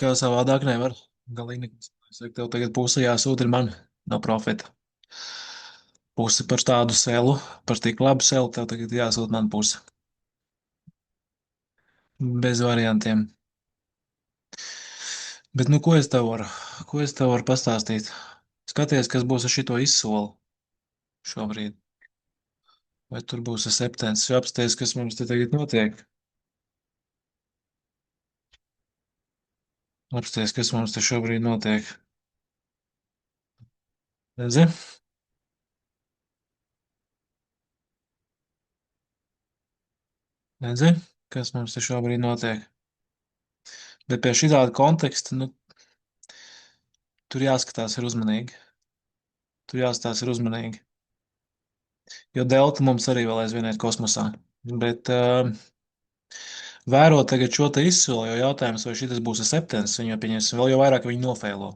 Kā savādāk nevar. Galīgi nekas. Es saku, tev tagad puse jāsūta ir man no profita. Puse par tādu selu, par tik labu selu, tev tagad jāsūta man puse. Bez variantiem. Bet, nu, ko es tev varu pastāstīt? Skaties, kas būs ar šito izsoli šobrīd. Vai tur būs ar septens? Apsties, kas mums te tagad notiek. Apsties, kas mums te šobrīd notiek. Redzi? Redzi? Kas mums te šobrīd notiek. Bet pie šī tāda konteksta, nu, tur jāskatās ir uzmanīgi. Tur jāskatās ir uzmanīgi. Jo delta mums arī vēl aizvien ir kosmosā. Bet vēro tagad šo te izsoli, jo jautājums, vai šis būs septens, viņu pieņemsim vēl jau vairāk, viņi nofēlo.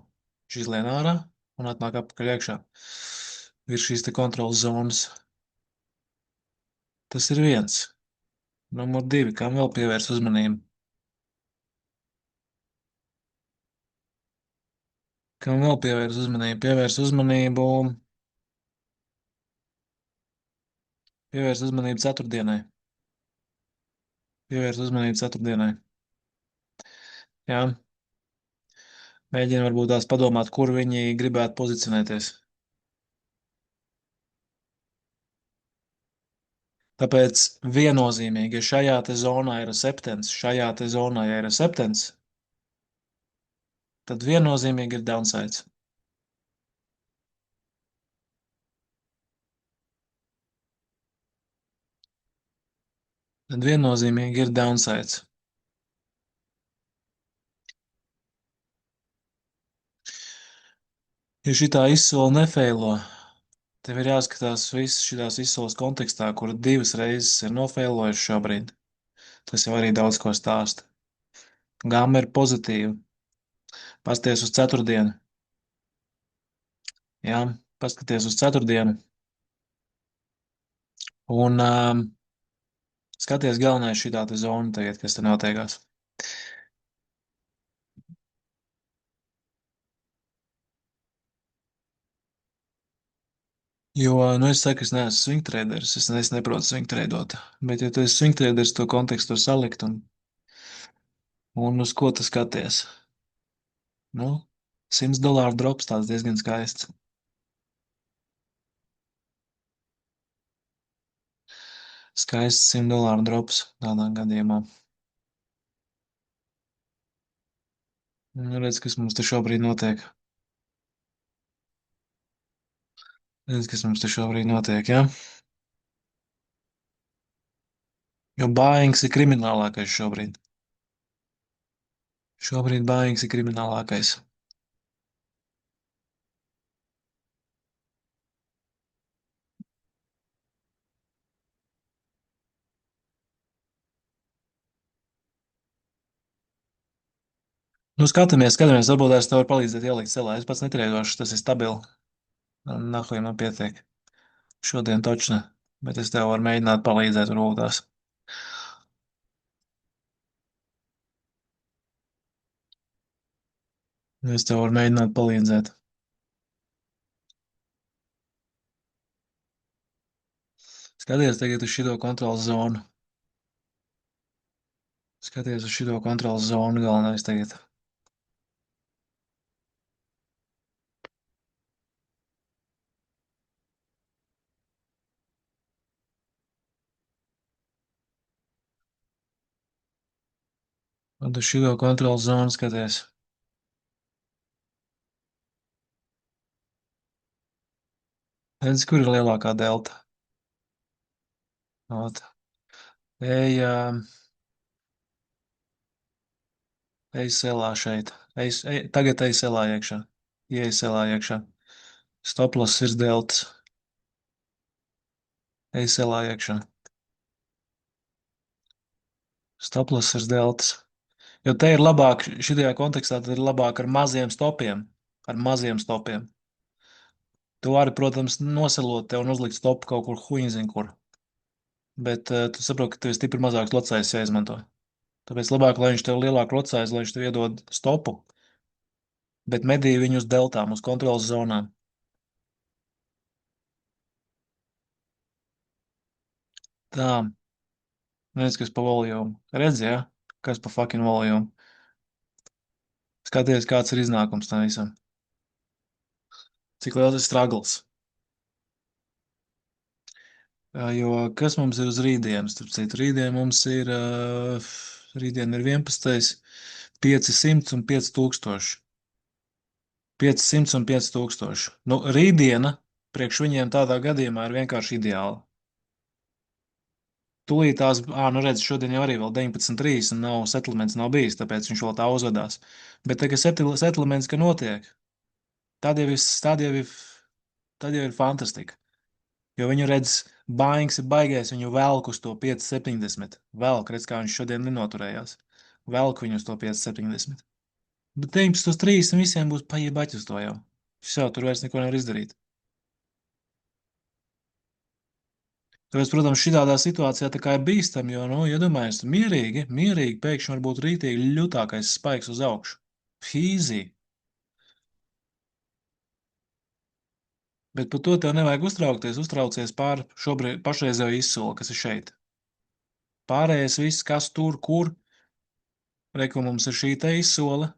Šis lien ārā un atnāk apakaļ iekšā. Ir šīs te kontrolas zonas. Tas ir viens. Numur divi, kam vēl pievērs uzmanību? Kam vēl pievērs uzmanību? Pievērs uzmanību ceturtdienai. Pievērs uzmanību ceturtdienai. Jā. Mēģina varbūt tās padomāt, kur viņi gribētu pozicionēties. Tāpēc viennozīmīgi, ja šajā te zonā ir septens, tad viennozīmīgi ir downsides. Tad viennozīmīgi ir downsides. Ja šitā izsola nefeilo, tev ir jāskatās viss šitās izsoles kontekstā, kur divas reizes ir nofeilojuši šobrīd. Tas jau arī daudz ko stāsta. Gama ir pozitīva. Pasties uz ceturtdienu. Jā, paskaties uz ceturtdienu. Un skaties galvenais šitā te zona tagad, kas te notiekās. Jo, nu, es saku, es neesmu swingtraderis, es neprotu swingtradot. Bet, ja tu esi swingtraderis, to kontekstu var salikt un uz ko tu skaties? Nu, $100 drops tāds diezgan skaists. Skaists $100 drops tādā gadījumā. Nu, redz, kas mums te šobrīd notiek. Redz, kas mums te šobrīd notiek, jā? Jo bāings ir kriminālākais šobrīd. Šobrīd bāings ir kriminālākais. Nu, skatāmies, varbūt es tev varu palīdzēt ielikt celā. Es pats netriedošu, tas ir stabili. Nahuj man pietiek. Šodien točne, bet es tev varu mēģināt palīdzēt varbūt tās. Es tev varu mēģināt palīdzēt. Skaties tagad uz šito kontrolas zonu. Skaties uz šito kontrolas zonu galvenais tagad. Un uz šito kontrolas zonu skaties. Redz, kur ir lielākā delta? Ot. Ej, ej selā šeit. Tagad ej selā iekšā. Ieej selā iekšā. Stoploss ir deltas. Ej selā iekšā. Stoploss ir deltas. Jo te ir labāk, šitajā kontekstā tad ir labāk ar maziem stopiem. Ar maziem stopiem. Tu vari, protams, noselot te un uzlikt stopu kaut kur huīzin kur. Bet tu saproti, ka tev ir stipri mazāks locējs jāizmanto. Tāpēc labāk, lai viņš tev lielāku locājas, lai viņš tev iedod stopu, bet medī viņu uz deltām, uz kontrolas zonām. Tā, redz, kas pa voljumu. Redz, jā, kas pa fucking voljumu. Skaties, kāds ir iznākums tam visam. Cik liels ir struggles. Jo kas mums ir uz rītdienas? Starp citu, rītdien mums ir, rītdien ir 11. 500 un 5000. 500 un 5000. Nu, rītdiena priekš viņiem tādā gadījumā ir vienkārši ideāla. Tūlīt tās, nu redz, šodien jau arī vēl 19.3 un nav settlements nav bijis, tāpēc viņš vēl tā uzvedās. Bet tagad settlements, ka notiek, tad jau ir, tad jau ir, tad jau ir fantastika. Jo viņu redz, Baings ir baigais, viņu velk uz to 5,70. Velk, redz, kā viņš šodien nenoturējās. Velk viņu uz to 5,70. Bet 19,3 visiem būs paiebaķi uz to jau. Šā, tur vairs neko nevar izdarīt. Tāpēc, protams, šādā situācijā tā kā ir bīstami, jo, nu, iedomājies, mierīgi pēkšņi var būt rītīgi ļutākais spaiks uz augšu. Easy. Bet par to tev nevajag uztraukties. Uztraucies pār šobrīd pašreizējo izsoli, kas ir šeit. Pārējais viss, kas tur, kur. Reku mums ir šī te izsole,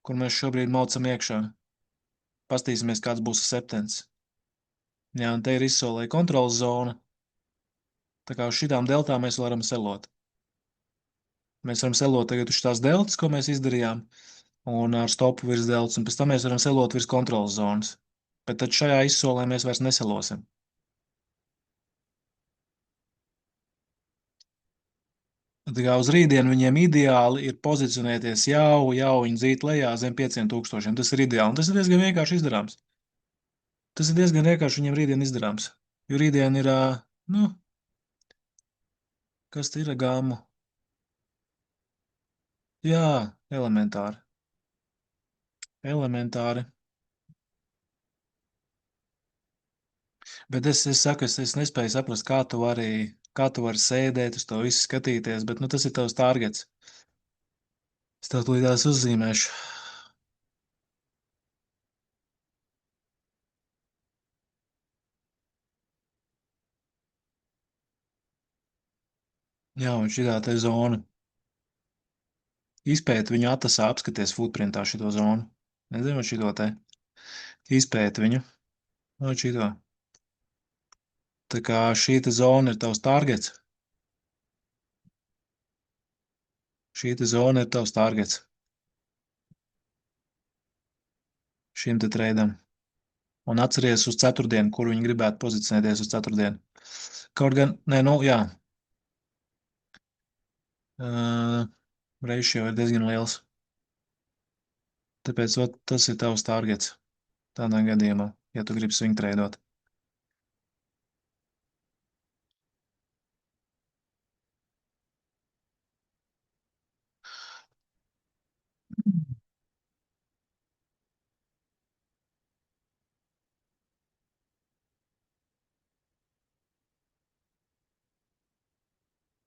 kur mēs šobrīd maucam iekšā. Pastīsimies, kāds būs septens. Jā, un te ir izsolē kontrols zona. Tā kā uz šitām deltām mēs varam selot. Mēs varam selot tagad uz tās deltas, ko mēs izdarījām, un ar stopu virs deltas, un pēc tam mēs varam selot virs kontrolas zonas. Bet tad šajā izsolē mēs vairs neselosim. Tā kā uz rītdienu viņiem ideāli ir pozicionēties jau viņi dzīt lejā zem 5000. Tas ir ideāli, un tas ir diezgan vienkārši izdarāms. Tas ir diezgan vienkārši viņiem rītdien izdarāms. Jo rītdien ir, nu, kas te ir gāmu? Jā, elementāri. Elementāri. Bet es saku, es nespēju saprast, kā tu vari sēdēt uz to visu skatīties, bet, nu, tas ir tavs targets. Es tev tūlītās uzzīmēšu. Jā, un šitā te zona. Izpēti viņu atasā, apskaties footprintā šito zonu. Nezinu, šito te. Izpēti viņu. No šito. Tā kā šī te zona ir tavs targets. Šī te zona ir tavs targets. Šim te treidam. Un atceries uz ceturtdienu, kur viņi gribētu pozicionēties uz ceturtdienu. Kaut gan, nē, nu, jā. Ratio ir diezgan liels. Tāpēc ot, tas ir tavs targets tādā gadījumā, ja tu gribi swing treidot.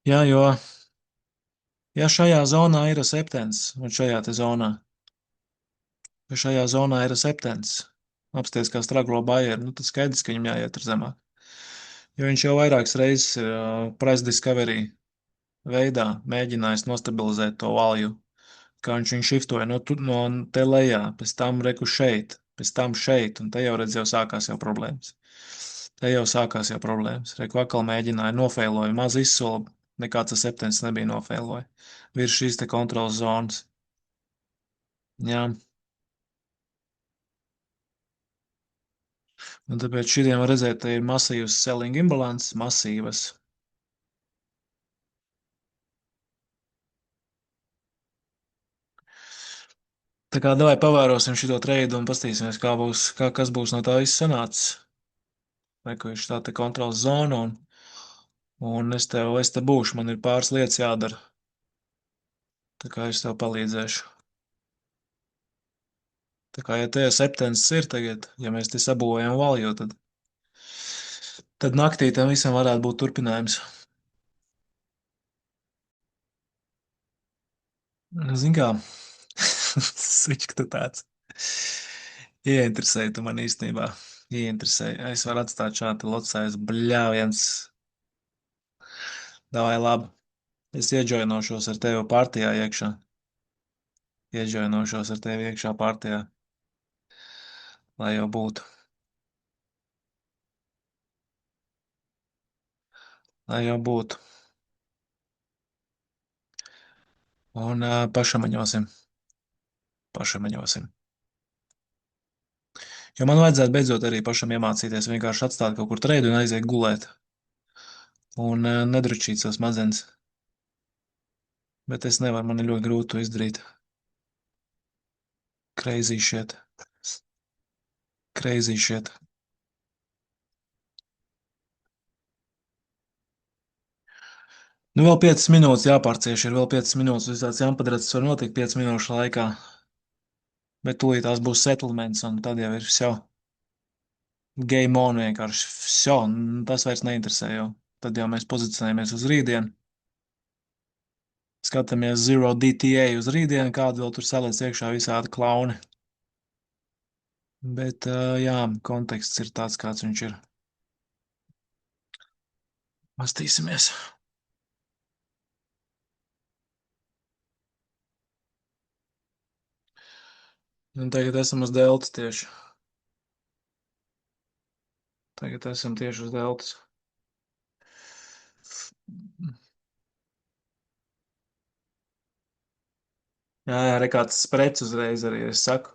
Jā, jo, ja šajā zonā ir septens, un šajā te zonā, ja šajā zonā ir septens, apsties kā straglo Bayer, nu tad skaidrs, ka viņam jāiet ar zemāk. Jo viņš jau vairākas reizes ir price discovery veidā mēģinājis nostabilizēt to valju, kā viņš viņu shiftoja no te lejā, pēc tam reku šeit, pēc tam šeit, un te jau redz, jau sākās jau problēmas. Te jau sākās jau problēmas. Reku atkal mēģināja, nofeiloja, maz izsola, nekāds tas septens nebija nofeiloja. Virs šīs te kontrolas zonas. Jā, un tāpēc šodien var redzēt, ka ir masīvas selling imbalance, masīvas. Tā kā davai pavērosim šito treidu un pastīsimies, kas būs no tā viss sanācis. Rekojuši tā te kontrols zona un es te būšu, man ir pāris lietas jādara. Tā kā es tev palīdzēšu. Tā kā, ja te septens ir tagad, ja mēs te sabojam valju, tad naktī tam visam varētu būt turpinājums. Zini kā, Svička, tu tāds. Ieinteresēji tu man īstenībā. Ieinteresēji. Es varu atstāt šādu locais bļāviens. Davai labi. Es ieģoinošos ar tevi partijā iekšā. Ieģoinošos ar tevi iekšā partijā. Lai jau būtu. Lai jau būtu. Un pašamaņosim. Pašamaņosim. Jo man vajadzētu beidzot arī pašam iemācīties vienkārši atstāt kaut kur treidu un aiziet gulēt. Un nedručīt savas smadzenes. Bet es nevaru, man ir ļoti grūti to izdarīt. Crazy shit. Crazy shit. Nu, vēl 5 minūtes jāpārcieš, ir vēl 5 minūtes. Visāds jāmpadrats var notikt 5 minūšu laikā. Bet tūlīt tās būs settlements, un tad jau ir все. Game on vienkārši. Все, tas vairs neinteresē jau. Tad jau mēs pozicionējamies uz rītdienu. Skatāmies Zero DTA uz rītdienu, kādu vēl tur saliec iekšā visādi klauni. Bet, jā, konteksts ir tāds, kāds viņš ir. Mastīsimies. Un tagad esam uz deltas tieši. Tagad esam tieši uz deltas. Jā, re kāds sprets uzreiz arī, es saku.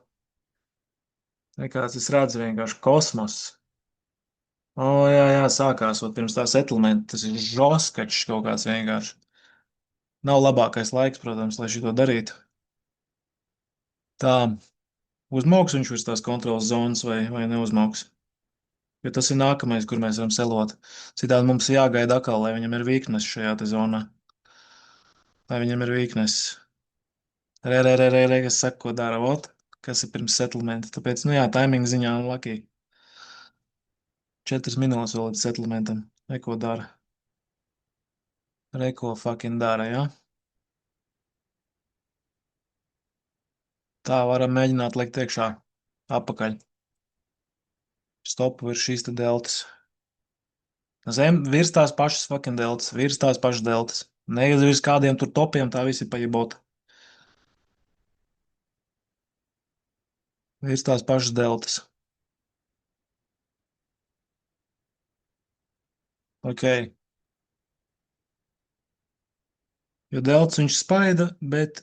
Re kāds es redzu vienkārši kosmos. O, jā, sākās, ot, pirms tā settlementa, tas ir žoskačs kaut kāds vienkārši. Nav labākais laiks, protams, lai šito darītu. Tā, uzmauks viņš virs tās kontrolas zonas vai neuzmauks? Jo tas ir nākamais, kur mēs varam selot. Citādi mums jāgaida atkal, lai viņam ir weakness šajā te zonā. Lai viņam ir weakness. Kas saka, ko dara, ot, kas ir pirms settlementa. Tāpēc, nu jā, timing ziņā lucky. 4 minūtes vēl līdz settlementam. Reko dara. Reko fucking dara, jā. Tā varam mēģināt likt iekšā. Apakaļ. Stopu virs šīs te deltas. Virs tās pašas fucking deltas. Virs tās pašas deltas. Negad virs kādiem tur topiem, tā visi pajibot. Virs tās pašas deltas. Ok. Jo delts viņš spaida, bet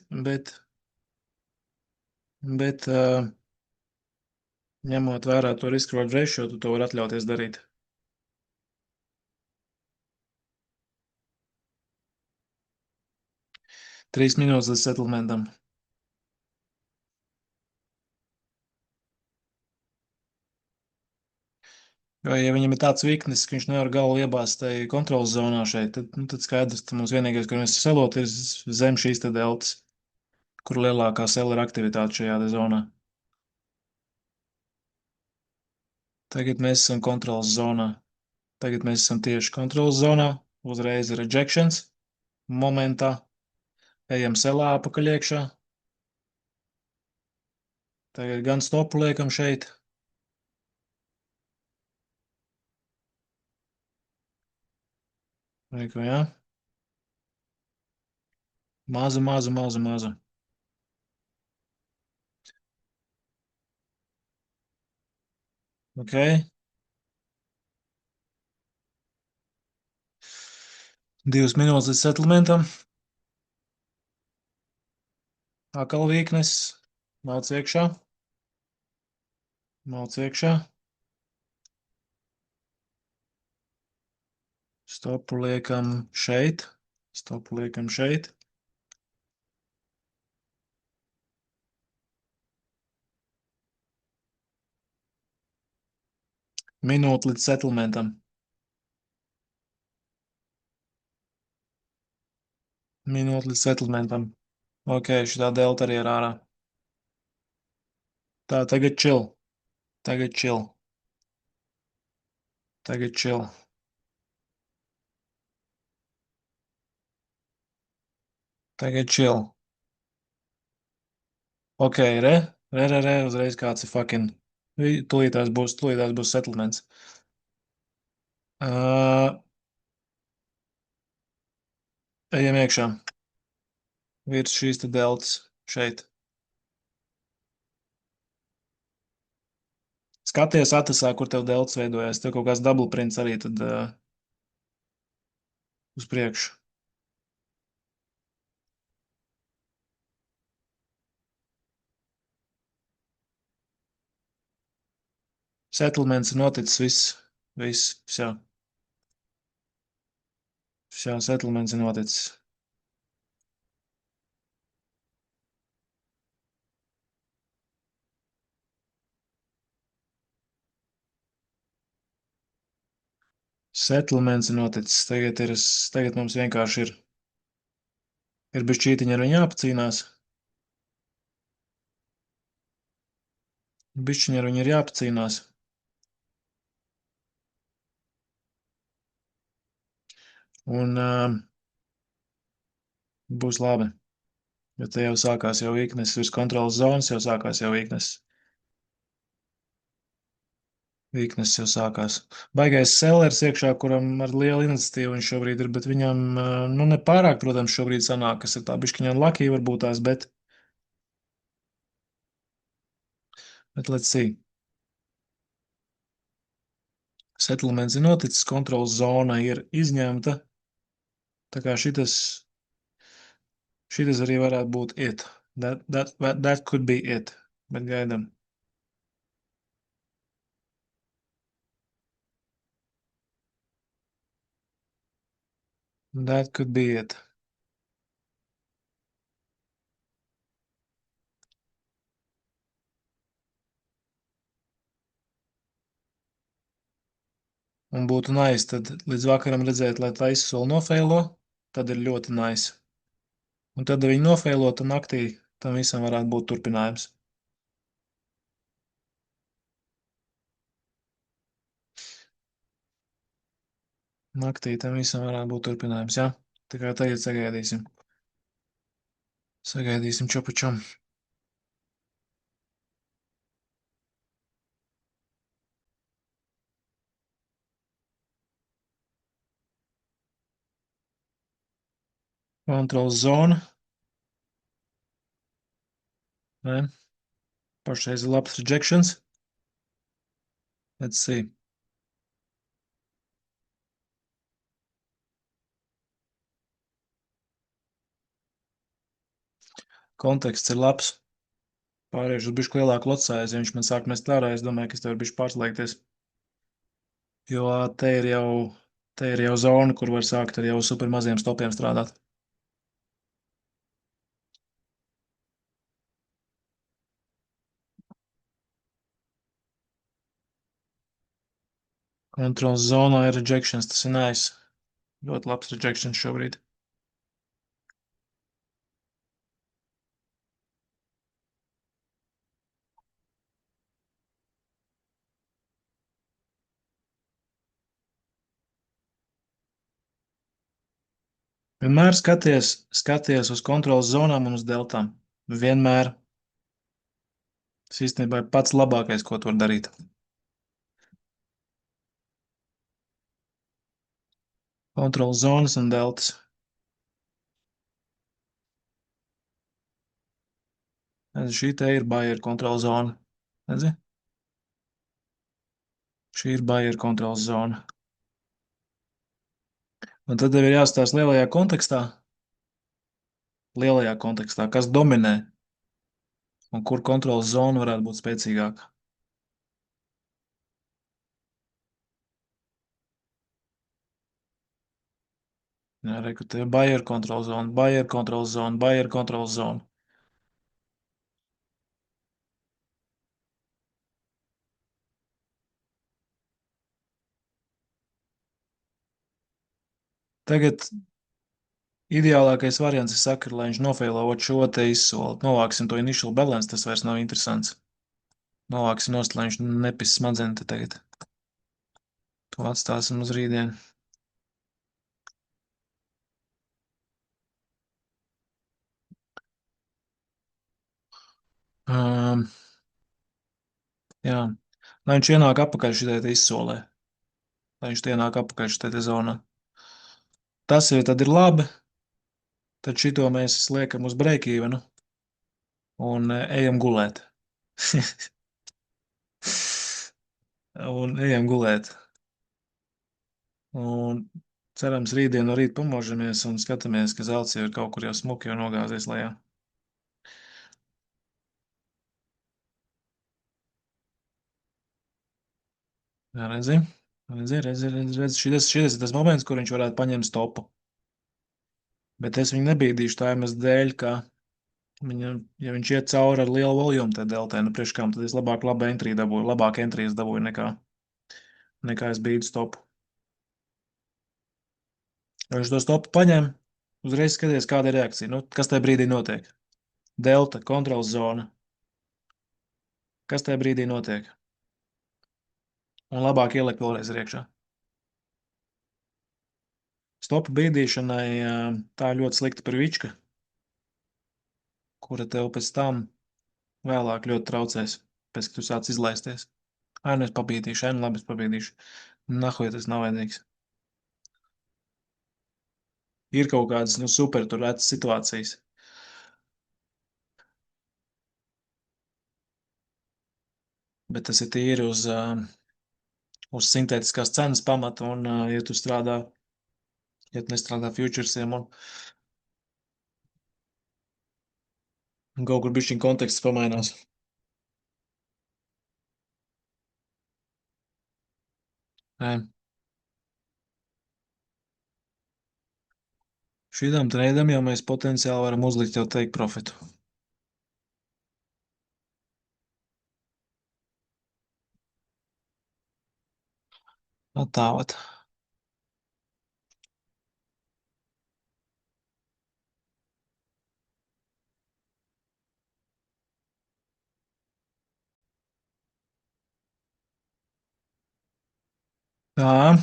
ņemot vērā to risk reward ratio, tu to var atļauties darīt. Trīs minūtes līdz settlementam. Jo, ja viņam ir tāds weakness, ka viņš nevar galvu iebāzt tai kontrolas zonā šeit, tad skaidrs, ka mums vienīgais, kur mēs selot, ir zem šīs te deltas, kur lielākā seller aktivitāte šajā te zonā. Tagad mēs esam kontrolas zonā. Tagad mēs esam tieši kontrolas zonā. Uzreiz rejections. Momentā. Ejam selā apakaļ iekšā. Tagad gan stopu liekam šeit. Reku, jā. Mazu. Ok. 2 minūtes līdz settlementam. Atkal weakness. Mauc iekšā. Mauc iekšā. Stopu liekam šeit. Stopu liekam šeit. Minūte līdz settlementam. Minūte līdz settlementam. Ok, šitā delta arī ir ārā. Tā, tagad chill. Tagad chill. Tagad chill. Tagad chill. Ok, uzreiz kāds ir fucking. Tūlītās būs settlements. Uh, ejam iekšā. Virs šīs te deltas šeit. Skaties atlasā, kur tev deltas veidojas. Tev kaut kāds double prints arī tad uz priekšu. Settlements ir noticis viss. Viss, jā. Jā, settlements ir noticis. Settlements ir noticis. Tagad mums vienkārši ir bišķītiņi ar viņu jāpacīnās. Bišķiņi ar viņu ir jāpacīnās. Un būs labi. Jo te jau sākās jau weakness, virs kontrolas zonas jau sākās jau weakness. Weakness jau sākās. Baigais sellers iekšā, kuram ar lielu iniciatīvu viņš šobrīd ir, bet viņam, nu, nepārāk, protams, šobrīd sanāk, kas ir tā bišķiņa lucky varbūt tās, bet let's see. Settlements ir noticis, kontrolas zona ir izņemta, tā kā šitas arī varētu būt it. That could be it, bet gaidam. That could be it. Un būtu nice, tad līdz vakaram redzēt, lai taisa soli nofeilo, tad ir ļoti nice. Un tad, ja viņi nofeilo, tad naktī tam visam varētu būt turpinājums. Naktī tam visam varētu būt turpinājums, jā. Tā kā tagad sagaidīsim. Sagaidīsim čopačam. Kontrols zona. Ne? Pašreiz ir labs rejections. Let's see. Konteksts ir labs. Pāriešu uz bišku lielāku lotsāju, ja viņš man sāk mest ārā, es domāju, ka es tev ir bišķi pārslēgties. Jo te ir jau zona, kur var sākt ar jau super maziem stopiem strādāt. Kontrols zonā ir rejections, tas ir nice. Ļoti labs rejections šobrīd. Vienmēr skaties uz kontrolas zonām un uz deltām. Vienmēr. Tas īstenībā ir pats labākais, ko tu vari darīt. Kontrolas zonas un deltas. Šī te ir Bayer kontrola zona. Redzi? Šī ir Bayer kontrola zona. Un tad tev ir jāstāsta lielajā kontekstā, kas dominē un kur kontrolas zona varētu būt spēcīgāka. Jā, reku, te ir Bayer kontrola zona, Bayer kontrola zona, Bayer kontrola zona. Tagad ideālākais variants ir saka, lai viņš nofeilo šo te izsoli. Novāksim to initial balance, tas vairs nav interesants. Novāksim nost, lai viņš nepis smadzen te tagad. To atstāsim uz rītdienu. Um, jā. Lai viņš ienāk apakaļ šitai te izsolē. Lai viņš te ienāk apakaļ šitai te zonā. Tas jau tad ir labi. Tad šito mēs liekam uz break-evenu un ejam gulēt. Un ejam gulēt. Un cerams, rītdien no rīta pamožamies un skatāmies, ka zelts jau ir kaut kur jau smuki jau nogāzies lejā. Jā, redzi. Šitas ir tas moments, kur viņš varētu paņemt stopu. Bet es viņu nebīdīšu tā iemesla dēļ, ka ja viņš iet cauri ar lielu volumu, tad deltē, nu priekškām, tad es labāk entrijas dabūju nekā es bīdu stopu. Ja viņš to stopu paņem, uzreiz skaties, kāda ir reakcija. Nu, kas tajā brīdī notiek? Delta, kontrols zona. Kas tajā brīdī notiek? Un labāk ielikt vēlreiz iekšā. Stopu bīdīšanai tā ir ļoti slikta privička, kura tev pēc tam vēlāk ļoti traucēs, pēc ka tu sāc izlaisties. Ai, nu es pabīdīšu, ai, nu labi, es pabīdīšu. Nahuj, tas nav vajadzīgs. Ir kaut kādas, nu, super tur rētas situācijas. Bet tas ir tīri uz sintētiskās cenas pamata, un, ja tu nestrādā futuresiem, un kaut kur bišķiņ konteksts pamainās. Nē. Šīdām treidam jau mēs potenciāli varam uzlikt jau take profitu. Nu, tā vat. Tā,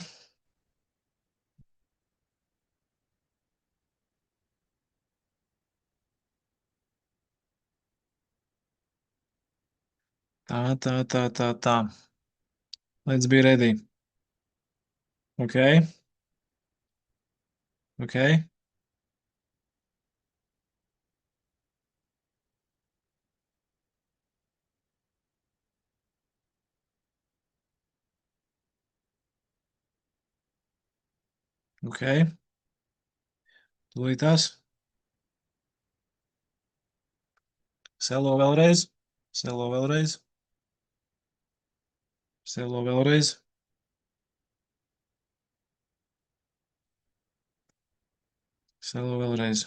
tā. Let's be ready. Ok, ok, ok. Tūlītās. Selo vēlreiz. Selo vēlreiz. Selo vēlreiz. Selo vēlreiz.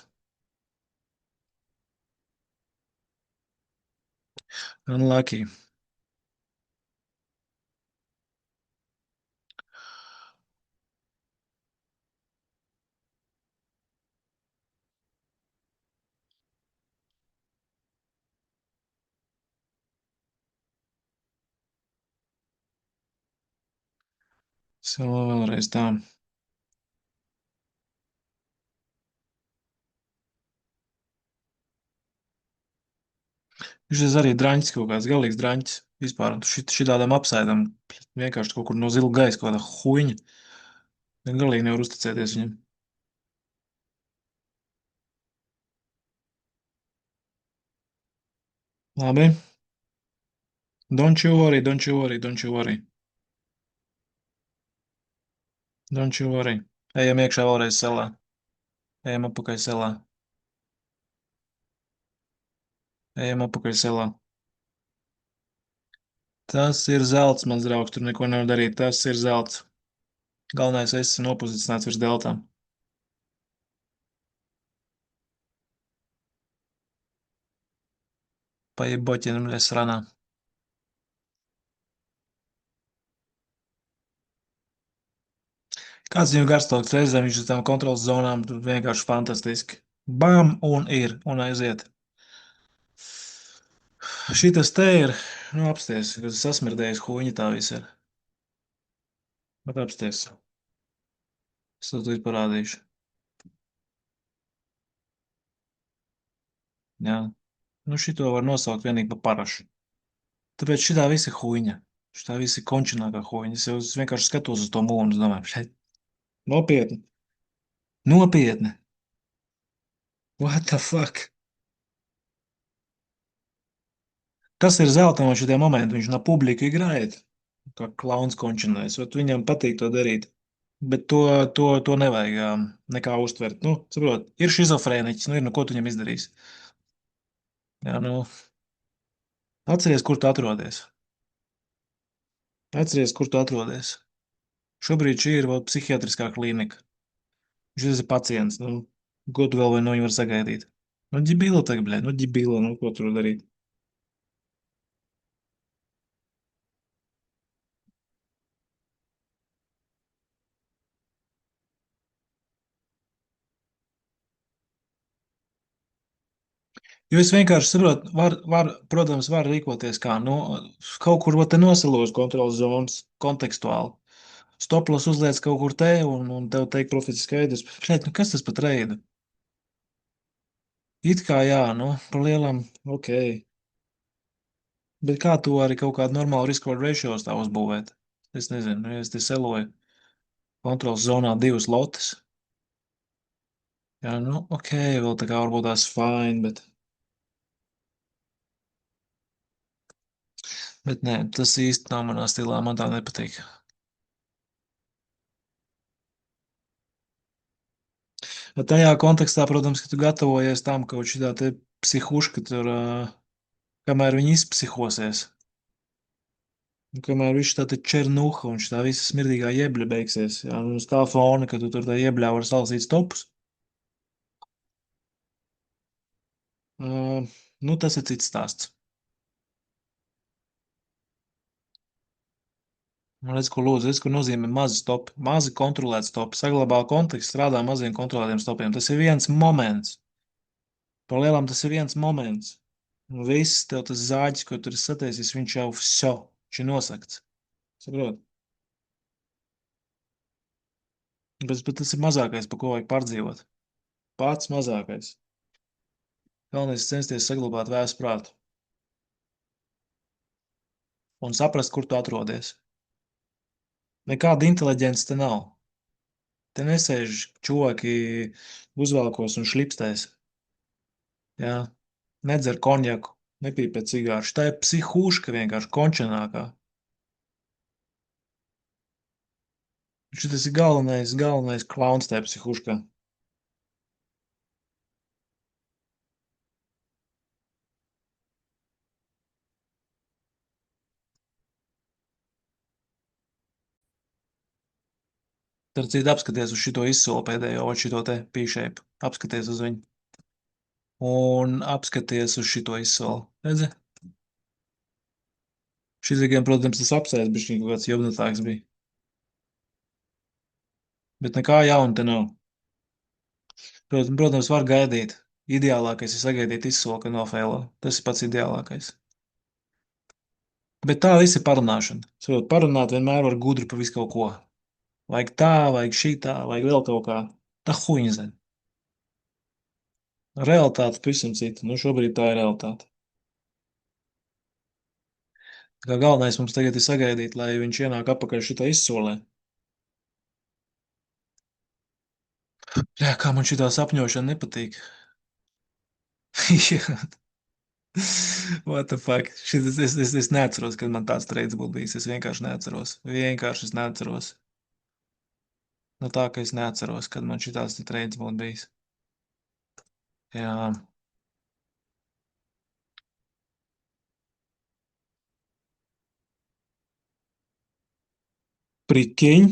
Unlucky. Selo vēlreiz tā. Šis arī draņķis kaut kāds galīgs draņķis. Vispār šitādam apsēdam vienkārši kaut kur no zila gaisa kaut kāda huņa. Galīgi nevar uzticēties viņam. Labi. Don't you worry, don't you worry, don't you worry. Don't you worry. Ejam iekšā vēlreiz selā. Ejam apakaļ selā. Ejam apakaļ selā. Tas ir zelts, mans draugs, tur neko nevar darīt. Tas ir zelts. Galvenais, es esmu nopozicionēts virs deltām. Paieботinam restorānā. Kāds viņu garstoks reizēm viņš uz tām kontrolas zonām tur vienkārši fantastiski. Bam, un ir, un aiziet. Šitas te ir, nu, apsties, kas sasmirdējis huņi tā viss ir. Bet apsties. Es to tūlīt parādīšu. Jā. Nu, šito var nosaukt vienīgi pa parašu. Tāpēc šitā visi huīņa. Šitā visi končinākā huīņa. Es vienkārši skatos uz to mūnu un domāju, šeit nopietni. Nopietni. What the fuck? Kas ir zelta no šitie momenti? Viņš no publika igrāja, kā klauns končinājis. Vat viņam patīk to darīt. Bet to nevajag nekā uztvert. Nu, saprot, ir šizofrēniķis, nu ir, nu ko tu viņam izdarīsi? Jā, nu, atceries, kur tu atrodies. Atceries, kur tu atrodies. Šobrīd šī ir vēl psihiatriskā klīnika. Šis ir pacients, nu, ko tu vēl vai no viņa var sagaidīt? Nu, ģibīla tagad, blē, nu, ģibīla, nu, ko tur darīt? Jo es vienkārši saprotu, protams, var rīkoties kā, nu, kaut kur te nosalos kontrolas zonas kontekstuāli. Stoplas uzliec kaut kur te, un tev teikt profits skaidrs. Šeit, nu, kas tas pat reida? It kā jā, nu, par lielam, ok. Bet kā tu arī kaut kādu normālu risk-reward ratio tā uzbūvēt? Es nezinu, nu, ja es te seloju kontrolas zonā divas lotes. Jā, nu, ok, vēl tā kā varbūt tās fine, bet nē, tas īsti nav manā stilā, man tā nepatīk. Bet tajā kontekstā, protams, ka tu gatavojies tam, ka kaut šitā te psihuška tur, kamēr viņi izpsihosies, un kamēr viņš tā te černuha un šitā visa smirdīgā jebļa beigsies, jā, un uz tā fona, ka tu tur tā jebļā var salasīt stopus, nu, tas ir cits stāsts. Un redz, ko lūdzu, redz, ko nozīmē mazi stopi, mazi kontrolēti stopi, saglabā kontekstu, strādā maziem kontrolētiem stopiem. Tas ir viens moments. Par lielām tas ir viens moments. Un viss tev tas zāģis, ko tur ir satiesis, viņš jau vso, viņš ir nosakts. Saprot? Bet tas ir mazākais, pa ko vajag pārdzīvot. Pats mazākais. Galvenais ir censties saglabāt vēsu prātu un saprast, kur tu atrodies. Nekāda inteliģence te nav. Te nesēž čoki uzvalkos un šlipstēs. Jā, nedzer konjaku, nepīpē cigāru. Tā ir psihūška vienkārši končenākā. Šis ir galvenais klauns tajā psihūškā. Tad cīt apskaties uz šito izsolu pēdējo, vai šito te pīšēpu. Apskaties uz viņu. Un apskaties uz šito izsolu. Redzi? Šis ir gan, protams, tas apsēs, bet viņš kaut kāds jobnatāks bija. Bet nekā jauna te nav. Protams, var gaidīt. Ideālākais ir sagaidīt izsolu, ka nofēlo. Tas ir pats ideālākais. Bet tā viss ir parunāšana. Saprot, parunāt vienmēr var gudri pa visu kaut ko. Vajag tā, vajag šitā, vajag vēl kaut kā. Tā huņa zina. Realitāte pavisam cita. Nu, šobrīd tā ir realitāte. Tā kā galvenais mums tagad ir sagaidīt, lai viņš ienāk apakaļ šitā izsolē. Jā, kā man šitā sapņošana nepatīk. Jā. What the fuck? Es neatceros, kad man tāds treids būtu bijis. Es vienkārši neatceros. Vienkārši es neatceros. Nu tā, ka es neatceros, kad man šitāds treids būtu bijis. Jā. Prikiņ.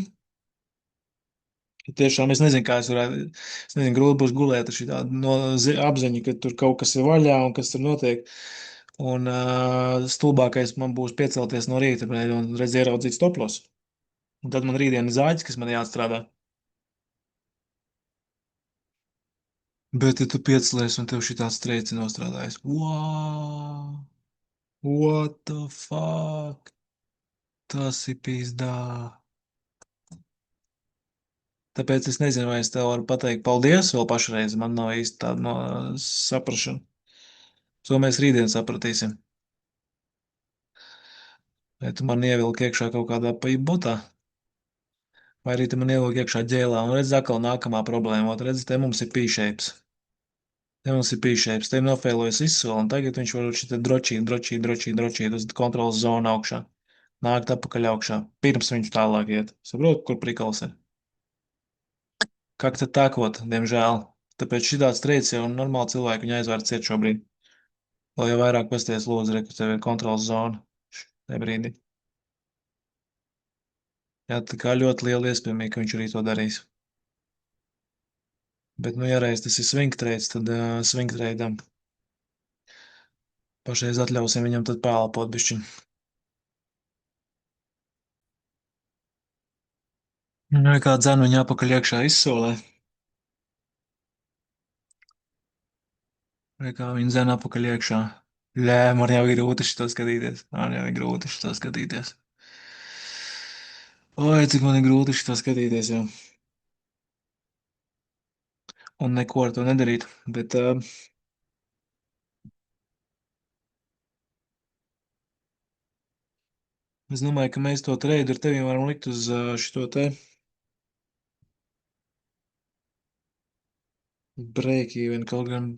Tiešām es nezinu, kā es varētu, es nezinu, grūti būs gulēt ar šī no apziņa, ka tur kaut kas ir vaļā un kas tur notiek. Un stulbākais man būs piecelties no rīta un redz ieraudzīt stoplos. Un tad man rītdien ir zāģis, kas man jāatstrādā. Bet, ja tu piecelies un tev šitāds streici nostrādājas, wow, what the fuck, tas ir pīzdā. Tāpēc es nezinu, vai es tev varu pateikt paldies vēl pašreiz, man nav īsti tāda no saprašana. To mēs rītdien sapratīsim. Vai tu man ievilki iekšā kaut kādā botā, vai arī tu man ievilki iekšā ģēlā, un redz, atkal nākamā problēma. Ot, redz, te mums ir pīšēps. Te mums ir pīšēps, te nofēlojas izsoli, un tagad viņš var šitā drošīt uz kontrolas zonu augšā. Nākt atpakaļ augšā, pirms viņš tālāk iet. Saprot, kur prikals ir? Kā tad tākot, diemžēl. Tāpēc šitāds treids jau normāli cilvēki viņu aizvērt ciet šobrīd. Vēl jau vairāk pasties lūdzu, re, ka tev ir kontrolas zona. Tajā brīdī. Jā, tā kā ļoti liela iespējamība, ka viņš arī to darīs. Bet, nu, ja reiz tas ir swing trades, tad swing tradeam pašreiz atļausim viņam tad pālpot bišķiņ. Vai kā dzenu viņu apakaļ iekšā izsolē? Vai kā viņu dzenu apakaļ iekšā? Lē, man jau ir grūti šito skatīties. Man jau ir grūti šito skatīties. Oi, cik man ir grūti šito skatīties jau. Un neko ar to nedarīt. Bet, es domāju, ka mēs to treidu ar tevi varam likt uz šito te break-even, kaut gan,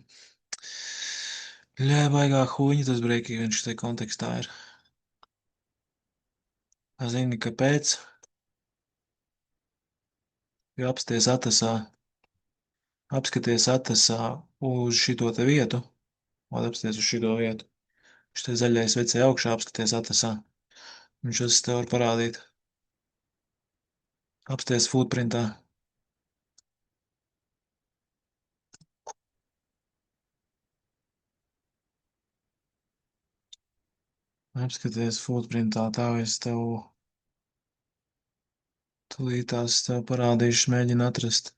lē, baigā huņa tas break-even šitai kontekstā ir. Zini, kāpēc? Jo apskaties atasā uz šito te vietu, un apskaties uz šito vietu. Šitais zaļais vecē augšā apskaties atasā. Viņš tas tev var parādīt. Apskaties footprintā. Apskaties footprintā, tā es tev tūlītās tev parādīšu, mēģinu atrast.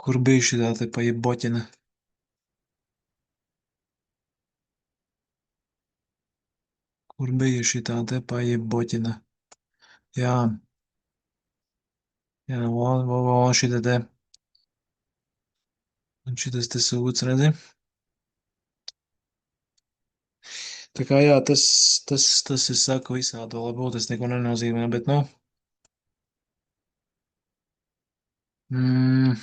Kur bija šitā te pa boķina? Kur bija šitā te pa boķina? Jā, jā, šitā te. Un šitas te sūds, redzi? Tā kā jā, tas es saku visādi, labi, tas neko nenozīmē, bet, nu, mm,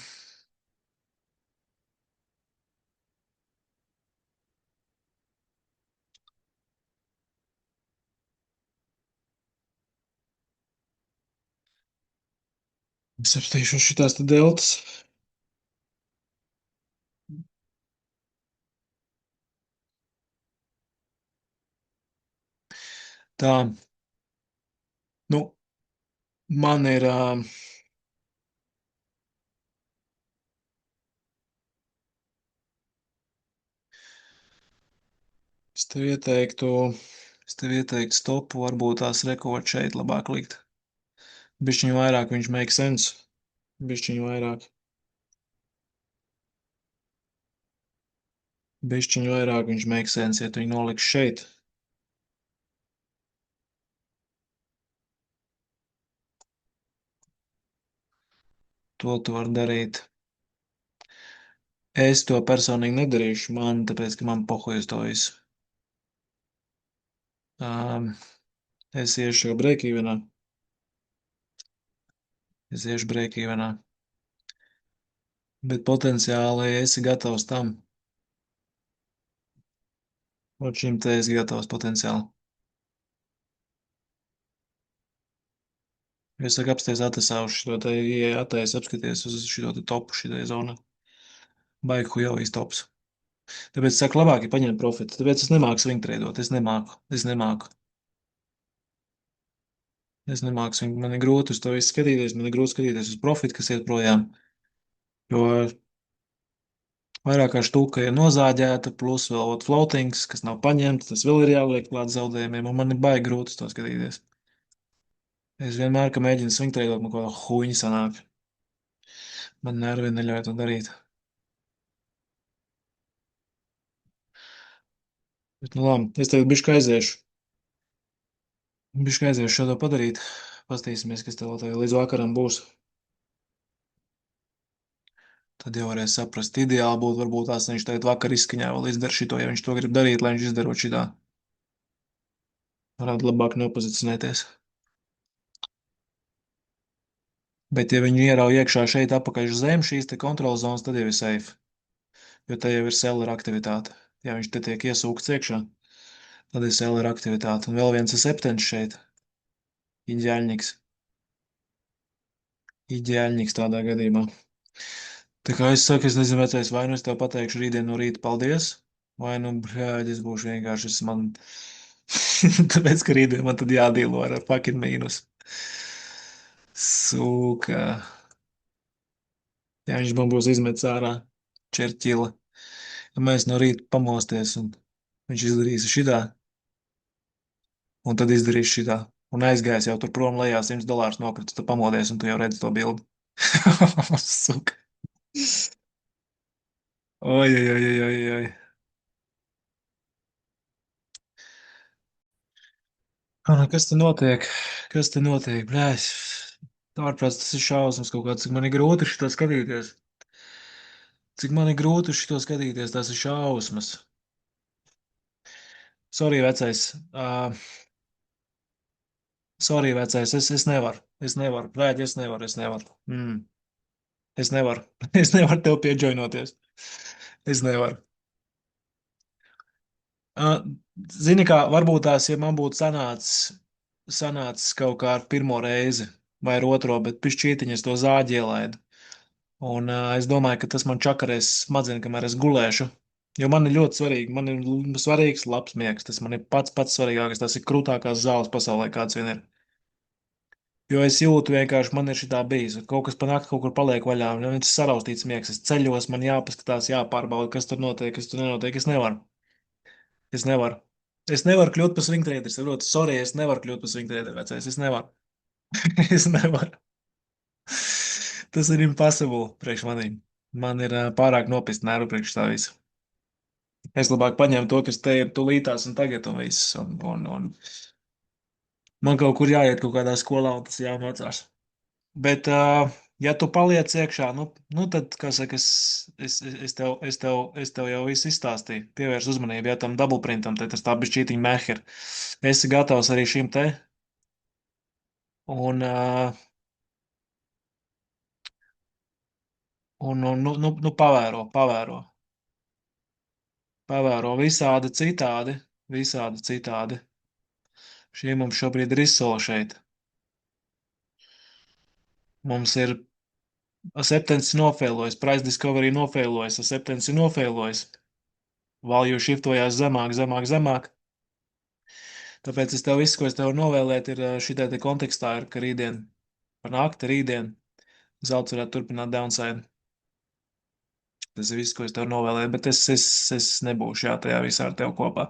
es apstīšu šitās te deltas. Tā, nu, man ir, es tev ieteiktu stopu, varbūt tās rekords šeit labāk likt. Bišķiņu vairāk viņš make sense. Bišķiņu vairāk. Bišķiņu vairāk viņš make sense, ja tu viņu noliks šeit. To tu vari darīt. Es to personīgi nedarīšu, tāpēc, ka man pohojas to visu. Um, es iešu break-evenā. Bet potenciāli esi gatavs tam. Ot šim te esi gatavs potenciāli. Es saku apsties atasā uz šito te, ja atais apskaties uz šito te topu šitai zonā. Baigi hujovīs tops. Tāpēc es saku, labāk ir paņemt profitu. Tāpēc es nemāku swing tradot. Es nemāku. Man ir grūti uz to visu skatīties. Man ir grūti skatīties uz profitu, kas iet projām. Jo vairāk kā štuka ir nozāģēta, plus vēl floatings, kas nav paņemts. Tas vēl ir jāliek klāt zaudējumiem. Un man ir baigi grūti uz to skatīties. Es vienmēr, kad mēģinu swing tradot, man kaut kā huņa sanāk. Man nervi neļauj to darīt. Bet, nu labi, es tev bišķi aiziešu. Bišķi aiziešu šo to padarīt. Pastīsimies, kas tev līdz vakaram būs. Tad jau varēs saprast, ideāli būtu varbūt tās, viņš tagad vakar izskaņā vēl izdara šito, ja viņš to grib darīt, lai viņš izdarot šitā. Varētu labāk nopozicionēties. Bet, ja viņi ierauj iekšā šeit apakaļ uz zem šīs te kontrolas zonas, tad jau ir safe, jo te jau ir seller aktivitāte. Ja viņš te tiek iesūkts iekšā, tad ir seller aktivitāte. Un vēl viens ir septens šeit, Iģēļņiks. Iģēļņiks tādā gadījumā. Tā kā es saku, es nezinu, vecais, vai nu es tev pateikšu rītdien no rīta paldies, vai nu, bļāģi, es būšu vienkārši, es man, tāpēc, ka rītdien man tad jādīlo ar fucking mīnus. Sūka. Jā, viņš man būs izmetis ārā čerķila. Ja mēs no rīta pamosties un viņš izdarīs šitā, un tad izdarīs šitā. Un aizgājis jau tur prom lejā $100 nokritis, tu pamodies un tu jau redzi to bildi. Suka. Oi, oi, oi, oi, oi. Kas te notiek? Kas te notiek? Blēs. Ārprāts, tas ir šausmas kaut kāds, cik man ir grūti šito skatīties. Cik man ir grūti šito skatīties, tas ir šausmas. Sorry, vecais. Sorry, vecais, es nevaru. Es nevaru. Blēģi, es nevaru, es nevaru. Es nevaru. Es nevaru tev pieģoinoties. Es nevaru. Uh, Zini kā, varbūt tās, ja man būtu sanācis kaut kā ar pirmo reizi vai ar otro, bet pišķītiņas to zāģi ielaidu. Un es domāju, ka tas man čakarēs smadzenes, kamēr es gulēšu. Jo man ir ļoti svarīgi, man ir svarīgs labs miegs. Tas man ir pats svarīgākais. Tas ir krūtākās zāles pasaulē, kāds vien ir. Jo es jūtu vienkārši, man ir šitā bijis. Kaut kas panāk, kaut kur paliek vaļā. Un viņš ir saraustīts miegs. Es ceļos, man jāpaskatās, jāpārbauda, kas tur notiek, kas tur nenotiek. Es nevaru. Es nevaru. Es nevaru kļūt par swingtraderu. Es ļoti sorry, es nevaru kļūt par swingtraderu vecais. Es nevaru. Es nevaru. Tas ir impossible priekš manīm. Man ir pārāk nopist nervu priekš tā visa. Es labāk paņēmu to, kas te ir tūlītās un tagad un viss. Un man kaut kur jāiet kaut kādā skolā un tas jāmācās. Bet, ja tu paliec iekšā, nu tad, kā saka, es tev jau visu izstāstīju. Pievērs uzmanību, ja tam double-printam, tad tas tā bišķītiņ meher. Esi gatavs arī šim te. Un, nu, pavēro. Pavēro visādi citādi. Šie mums šobrīd ir izsoli šeit. Mums ir Septens nofēlojis, Price Discovery nofēlojis, Septens ir nofēlojis. Value shiftojās zemāk. Tāpēc es tev visu, ko es tev varu novēlēt, ir šitai te kontekstā, ir, ka rītdien, par nakti rītdien, zelts varētu turpināt downside. Tas ir viss, ko es tev novēlēju, bet es nebūšu tajā visā ar tev kopā.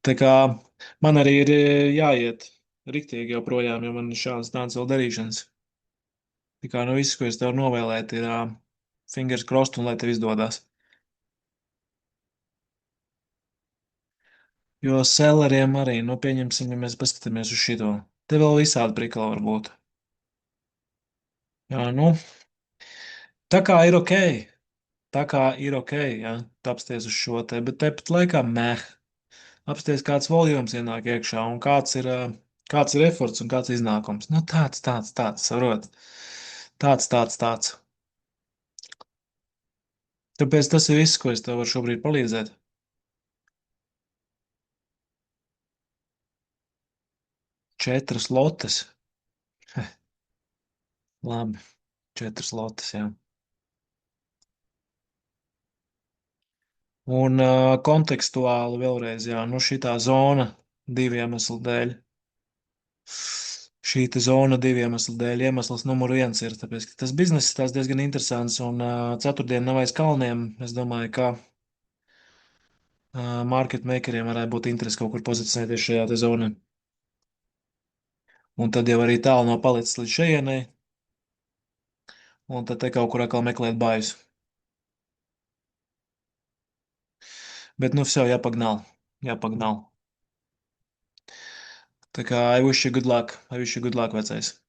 Tā kā man arī ir jāiet riktīgi joprojām, jo man ir šādas tādas vēl darīšanas. Tā kā nu viss, ko es tev novēlētu, ir fingers crossed un lai tev izdodas. Jo selleriem arī, nu pieņemsim, ja mēs paskatāmies uz šito. Te vēl visādi prikali var būt. Jā, nu, tā kā ir ok. Tā kā ir ok, ja, tu apsties uz šo te, bet tepat laikā meh. Apsties, kāds voljums ienāk iekšā un kāds ir efforts un kāds iznākums. Nu, tāds, saprot. Tāds. Tāpēc tas ir viss, ko es tev varu šobrīd palīdzēt. 4 lotes. Labi, 4 lotes, jā. Un kontekstuāli vēlreiz, jā, nu šitā zona 2 iemeslu dēļ. Šī te zona 2 iemeslu dēļ. Iemesls numur 1 ir, tāpēc, ka tas bizness tās diezgan interesants un ceturtdien nav aiz kalniem. Es domāju, ka market makeriem varētu būt interesi kaut kur pozicionēties šajā te zonā. Un tad jau arī tālu nav palicis līdz šejienei. Un tad te kaut kur atkal meklēt bājus. Bet nu все, jāpagnāl. Jāpagnāl. Tā kā I wish you good luck. I wish you good luck, vecais.